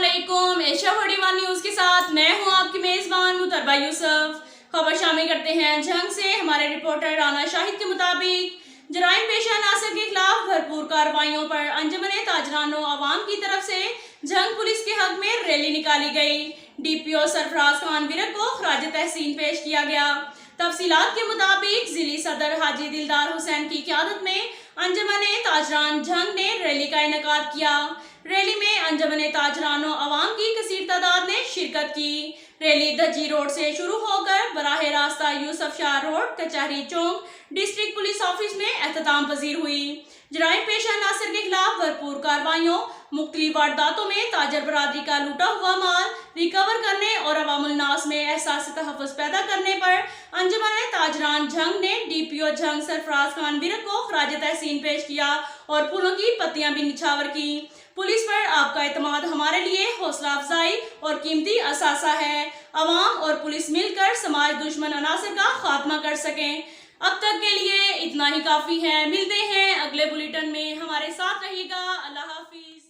अस्सलामुअलैकुम। Asia 41 news के साथ मैं हूं आपकी मेजबान मुतरबा यूसुफ। खबर शामिल करते हैं जंग से। हमारे रिपोर्टर राना शाहिद के मुताबिक जराइम पेशा नासिर के खिलाफ भरपूर कार्रवाइयों पर अंजुमन ताजरान अवाम की तरफ से जंग पुलिस के हक में रैली निकाली गई। DPO सरफराज खान विरक को खराज तहसीन पेश किया गया। तफसीलात के मुताबिक जिली सदर हाजी दिलदार हुसैन की क़यादत में अंजुमन ताजरान जंग ने रैली का इनेकाद किया। रैली में अंजुमन ताजरान अवाम की कसीर तादाद ने शिरकत की। रैली धज्जी रोड से शुरू होकर बराह रास्ता यूसुफ शाह रोड, कचहरी चौक, डिस्ट्रिक्ट पुलिस ऑफिस में एहतमाम पजीर हुई। जराइम पेशा नासिर के खिलाफ भरपूर कार्रवाइयों, मुख्तलिफ वारदातों में ताजर बरादरी का लूटा हुआ माल रिकवर करने और अवामुल नास में एहसास तहफ़्फ़ुज़ पैदा करने पर अंजुमन ताजरान जंग ने DPO जंग सरफराज खान विरक को खराज तहसीन पेश किया और फूलों की पत्तियां भी निछावर की। पुलिस पर आपका एतमाद हमारे लिए हौसला अफजाई और कीमती असासा है। अवाम और पुलिस मिलकर समाज दुश्मन अनासर का खात्मा कर सकें। अब तक के लिए इतना ही काफ़ी है। मिलते हैं अगले बुलेटिन में, हमारे साथ रहिएगा। अल्लाह हाफिज।